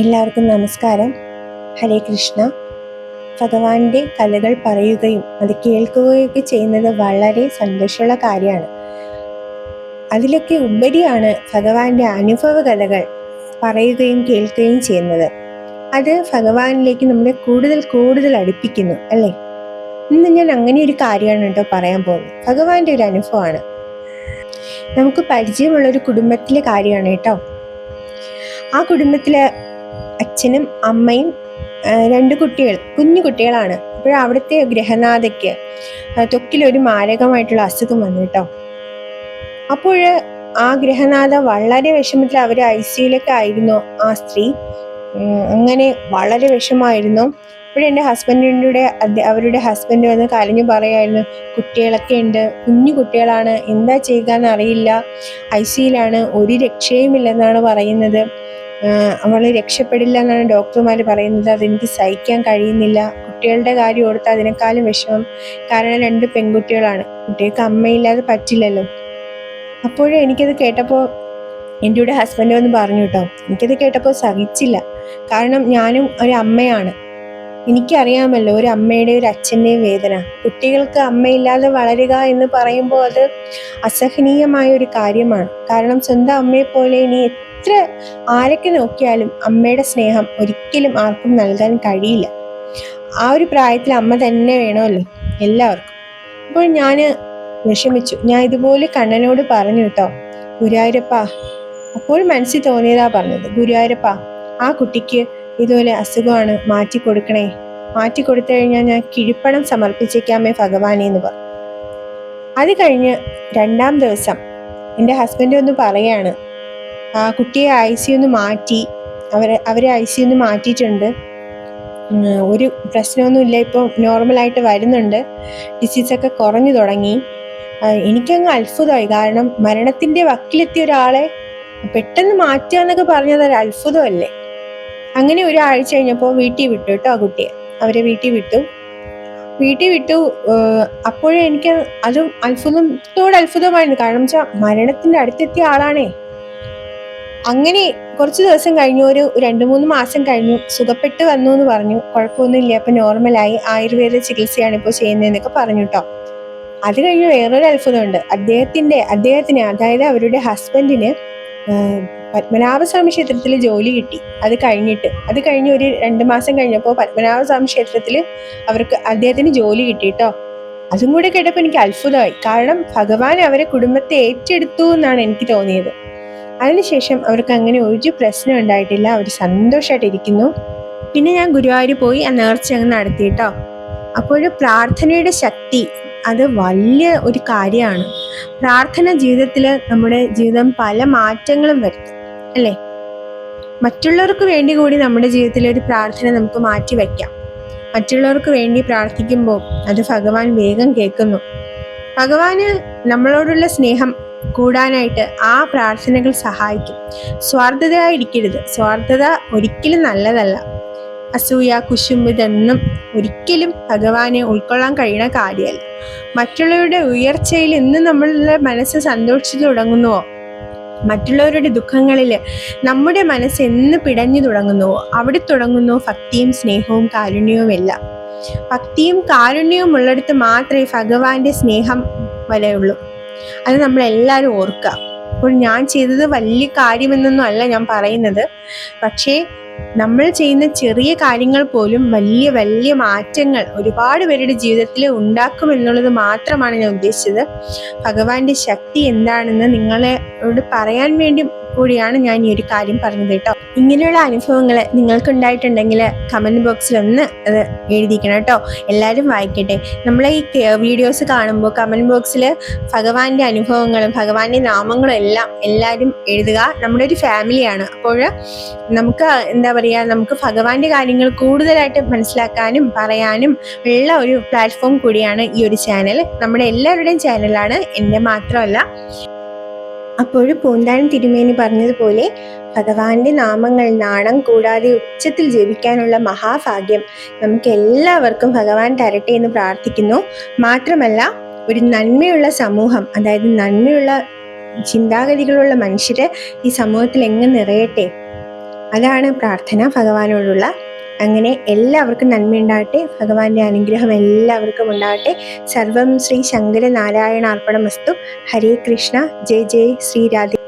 എല്ലാവർക്കും നമസ്കാരം. ഹരേ കൃഷ്ണ. ഭഗവാന്റെ കഥകൾ പറയുകയും അത് കേൾക്കുകയൊക്കെ ചെയ്യുന്നത് വളരെ സന്തോഷമുള്ള കാര്യമാണ്. അതിലൊക്കെ ഉപരിയാണ് ഭഗവാന്റെ അനുഭവ കഥകൾ പറയുകയും കേൾക്കുകയും ചെയ്യുന്നത്. അത് ഭഗവാനിലേക്ക് നമ്മളെ കൂടുതൽ കൂടുതൽ അടുപ്പിക്കുന്നു, അല്ലേ? ഇന്ന് ഞാൻ അങ്ങനെ ഒരു കാര്യമാണ് കേട്ടോ പറയാൻ പോകുന്നത്. ഭഗവാന്റെ ഒരു അനുഭവമാണ്. നമുക്ക് പരിചയമുള്ള ഒരു കുടുംബത്തിലെ കാര്യമാണ് കേട്ടോ. ആ കുടുംബത്തിലെ അച്ഛനും അമ്മയും രണ്ട് കുഞ്ഞു കുട്ടികളാണ്. അപ്പോൾ അവിടുത്തെ ഗൃഹനാഥയ്ക്ക് ത്വക്കിലൊരു മാരകമായിട്ടുള്ള അസുഖം വന്നു കേട്ടോ. അപ്പോൾ ആ ഗൃഹനാഥ വളരെ വിഷമത്തിൽ, അവർ ICUലൊക്കെ ആയിരുന്നു ആ സ്ത്രീ. അങ്ങനെ വളരെ വിഷമായിരുന്നു. അപ്പോഴെൻ്റെ അവരുടെ ഹസ്ബൻഡ് വന്ന് കരഞ്ഞു പറയായിരുന്നു, കുട്ടികളൊക്കെ ഉണ്ട്, കുഞ്ഞു കുട്ടികളാണ്, എന്താ ചെയ്യുകയെന്ന് അറിയില്ല, ICUലാണ്, ഒരു രക്ഷയുമില്ലെന്നാണ് പറയുന്നത്, അവൾ രക്ഷപ്പെടില്ല എന്നാണ് ഡോക്ടർമാർ പറയുന്നത്, അതെനിക്ക് സഹിക്കാൻ കഴിയുന്നില്ല. കുട്ടികളുടെ കാര്യം ഓർത്ത് അതിനേക്കാളും വിഷമം. കാരണം 2 പെൺകുട്ടികളാണ്, കുട്ടികൾക്ക് അമ്മയില്ലാതെ പറ്റില്ലല്ലോ. അപ്പോഴും എനിക്കത് കേട്ടപ്പോൾ എൻ്റെ കൂടെ ഹസ്ബൻഡ് വന്ന് പറഞ്ഞു കേട്ടോ, എനിക്കത് കേട്ടപ്പോൾ സഹിച്ചില്ല. കാരണം ഞാനും ഒരു അമ്മയാണ്, എനിക്കറിയാമല്ലോ ഒരു അമ്മയുടെ ഒരു അച്ഛൻ്റെയും വേദന. കുട്ടികൾക്ക് അമ്മയില്ലാതെ വളരുക എന്ന് പറയുമ്പോൾ അത് അസഹനീയമായ ഒരു കാര്യമാണ്. കാരണം സ്വന്തം അമ്മയെപ്പോലെ ഇനി എത്ര ആരൊക്കെ നോക്കിയാലും അമ്മയുടെ സ്നേഹം ഒരിക്കലും ആർക്കും നൽകാൻ കഴിയില്ല. ആ ഒരു പ്രായത്തിൽ അമ്മ തന്നെ വേണമല്ലോ എല്ലാവർക്കും. അപ്പോൾ ഞാൻ വിഷമിച്ചു. ഞാൻ ഇതുപോലെ കണ്ണനോട് പറഞ്ഞു കേട്ടോ, ഗുരുവായൂരപ്പ, അപ്പോൾ മനസ്സിൽ തോന്നിയതാ പറഞ്ഞത്, ഗുരുവായൂരപ്പ, ആ കുട്ടിക്ക് ഇതുപോലെ അസുഖമാണ്, മാറ്റിക്കൊടുക്കണേ, മാറ്റിക്കൊടുത്തു കഴിഞ്ഞാൽ ഞാൻ കിഴിപ്പണം സമർപ്പിച്ചേക്കാമേ ഭഗവാനെ എന്ന് പറഞ്ഞു. അത് കഴിഞ്ഞ് 2-ാം ദിവസം എൻ്റെ ഹസ്ബൻഡ് ഒന്ന് പറയാണ്, ആ കുട്ടിയെ ICU മാറ്റി, അവരെ ICU മാറ്റിയിട്ടുണ്ട്, ഒരു പ്രശ്നമൊന്നുമില്ല, ഇപ്പോൾ നോർമലായിട്ട് വരുന്നുണ്ട്, ഡിസീസൊക്കെ കുറഞ്ഞു തുടങ്ങി. എനിക്കങ്ങ് അത്ഭുതമായി. കാരണം മരണത്തിൻ്റെ വക്കിലെത്തിയ ഒരാളെ പെട്ടെന്ന് മാറ്റുക എന്നൊക്കെ പറഞ്ഞത് ഒരു അത്ഭുതമല്ലേ. അങ്ങനെ ഒരാഴ്ച കഴിഞ്ഞപ്പോൾ വീട്ടിൽ വിട്ടു കേട്ടോ ആ കുട്ടിയെ. അവരെ വീട്ടിൽ വിട്ടു. അപ്പോഴും എനിക്ക് അതും അത്ഭുതമായിരുന്നു. കാരണം വെച്ചാൽ മരണത്തിൻ്റെ അടുത്തെത്തിയ ആളാണേ. അങ്ങനെ കുറച്ച് ദിവസം കഴിഞ്ഞു, ഒരു 2-3 മാസം കഴിഞ്ഞു, സുഖപ്പെട്ട് വന്നു എന്ന് പറഞ്ഞു, കുഴപ്പമൊന്നുമില്ല, ഇപ്പം നോർമലായി, ആയുർവേദ ചികിത്സയാണ് ഇപ്പോൾ ചെയ്യുന്നതെന്നൊക്കെ പറഞ്ഞു കേട്ടോ. അത് കഴിഞ്ഞ് വേറൊരു അത്ഭുതമുണ്ട്. അദ്ദേഹത്തിന് അതായത് അവരുടെ ഹസ്ബൻഡിന് പത്മനാഭസ്വാമി ക്ഷേത്രത്തിൽ ജോലി കിട്ടി. അത് കഴിഞ്ഞ് ഒരു 2 മാസം കഴിഞ്ഞപ്പോൾ പത്മനാഭസ്വാമി ക്ഷേത്രത്തിൽ അദ്ദേഹത്തിന് ജോലി കിട്ടി കേട്ടോ. അതും കൂടെ കേട്ടപ്പോൾ എനിക്ക് അത്ഭുതമായി. കാരണം ഭഗവാൻ അവരെ കുടുംബത്തെ ഏറ്റെടുത്തു എന്നാണ് എനിക്ക് തോന്നിയത്. അതിനുശേഷം അവർക്ക് അങ്ങനെ ഒരു പ്രശ്നം ഉണ്ടായിട്ടില്ല, അവർ സന്തോഷമായിട്ടിരിക്കുന്നു. പിന്നെ ഞാൻ ഗുരുവായൂർ പോയി ആ നേർച്ച അങ്ങ് നടത്തി കേട്ടോ. അപ്പോൾ പ്രാർത്ഥനയുടെ ശക്തി അത് വലിയ ഒരു കാര്യമാണ്. പ്രാർത്ഥന ജീവിതത്തിൽ നമ്മുടെ ജീവിതം പല മാറ്റങ്ങളും വരുത്തും, അല്ലേ? മറ്റുള്ളവർക്ക് വേണ്ടി കൂടി നമ്മുടെ ജീവിതത്തിൽ ഒരു പ്രാർത്ഥന നമുക്ക് മാറ്റി വയ്ക്കാം. മറ്റുള്ളവർക്ക് വേണ്ടി പ്രാർത്ഥിക്കുമ്പോൾ അത് ഭഗവാൻ വേഗം കേൾക്കുന്നു. ഭഗവാന് നമ്മളോടുള്ള സ്നേഹം കൂടാനായിട്ട് ആ പ്രാർത്ഥനകൾ സഹായിക്കും. സ്വാർത്ഥതയായിരിക്കരുത്. സ്വാർത്ഥത ഒരിക്കലും നല്ലതല്ല. അസൂയ, കുശുമ്പ് ഇതൊന്നും ഒരിക്കലും ഭഗവാനെ ഉൾക്കൊള്ളാൻ കഴിയുന്ന കാര്യമല്ല. മറ്റുള്ളവരുടെ ഉയർച്ചയിൽ എന്ന് നമ്മളുടെ മനസ്സ് സന്തോഷിച്ചു തുടങ്ങുന്നുവോ, മറ്റുള്ളവരുടെ ദുഃഖങ്ങളിൽ നമ്മുടെ മനസ്സ് എന്ന് പിടഞ്ഞു തുടങ്ങുന്നുവോ, അവിടെ തുടങ്ങുന്നു ഭക്തിയും സ്നേഹവും കാരുണ്യവും എല്ലാം. ഭക്തിയും കാരുണ്യവും ഉള്ളിടത്ത് മാത്രമേ ഭഗവാന്റെ സ്നേഹം വരെയുള്ളൂ. അത് നമ്മളെല്ലാവരും ഓർക്കുക. അപ്പോൾ ഞാൻ ചെയ്തത് വലിയ കാര്യമെന്നൊന്നും അല്ല ഞാൻ പറയുന്നത്, പക്ഷേ നമ്മൾ ചെയ്യുന്ന ചെറിയ കാര്യങ്ങൾ പോലും വലിയ വലിയ മാറ്റങ്ങൾ ഒരുപാട് പേരുടെ ജീവിതത്തിൽ ഉണ്ടാക്കുമെന്നുള്ളത് മാത്രമാണ് ഞാൻ ഉദ്ദേശിച്ചത്. ഭഗവാന്റെ ശക്തി എന്താണെന്ന് നിങ്ങളോട് പറയാൻ വേണ്ടി കൂടിയാണ് ഞാൻ ഈ ഒരു കാര്യം പറഞ്ഞത് കേട്ടോ. ഇങ്ങനെയുള്ള അനുഭവങ്ങൾ നിങ്ങൾക്കുണ്ടായിട്ടുണ്ടെങ്കിൽ കമൻറ്റ് ബോക്സിൽ ഒന്ന് അത് എഴുതിക്കണം കേട്ടോ. എല്ലാവരും വായിക്കട്ടെ. നമ്മളെ ഈ വീഡിയോസ് കാണുമ്പോൾ കമൻറ്റ് ബോക്സിൽ ഭഗവാന്റെ അനുഭവങ്ങളും ഭഗവാന്റെ നാമങ്ങളും എല്ലാവരും എഴുതുക. നമ്മുടെ ഒരു ഫാമിലിയാണ്. അപ്പോൾ നമുക്ക് നമുക്ക് ഭഗവാന്റെ കാര്യങ്ങൾ കൂടുതലായിട്ട് മനസ്സിലാക്കാനും പറയാനും ഉള്ള ഒരു പ്ലാറ്റ്ഫോം കൂടിയാണ് ഈ ഒരു ചാനൽ. നമ്മുടെ എല്ലാവരുടെയും ചാനലാണ്, എൻ്റെ മാത്രമല്ല. അപ്പോൾ പൂന്താനം തിരുമേനി പറഞ്ഞതുപോലെ ഭഗവാന്റെ നാമങ്ങൾ നാണം കൂടാതെ ഉച്ചത്തിൽ ജപിക്കാനുള്ള മഹാഭാഗ്യം നമുക്ക് എല്ലാവർക്കും ഭഗവാൻ തരട്ടെ എന്ന് പ്രാർത്ഥിക്കുന്നു. മാത്രമല്ല, ഒരു നന്മയുള്ള സമൂഹം, അതായത് നന്മയുള്ള ചിന്താഗതികളുള്ള മനുഷ്യര് ഈ സമൂഹത്തിൽ എങ്ങ് നിറയട്ടെ. അതാണ് പ്രാർത്ഥന ഭഗവാനോടുള്ള. അങ്ങനെ എല്ലാവർക്കും നന്മയുണ്ടാകട്ടെ. ഭഗവാന്റെ അനുഗ്രഹം എല്ലാവർക്കും ഉണ്ടാകട്ടെ. സർവം ശ്രീ ശങ്കര നാരായണ അർപ്പണമസ്തു. ഹരേ കൃഷ്ണ. ജയ് ജയ് ശ്രീ രാധേ.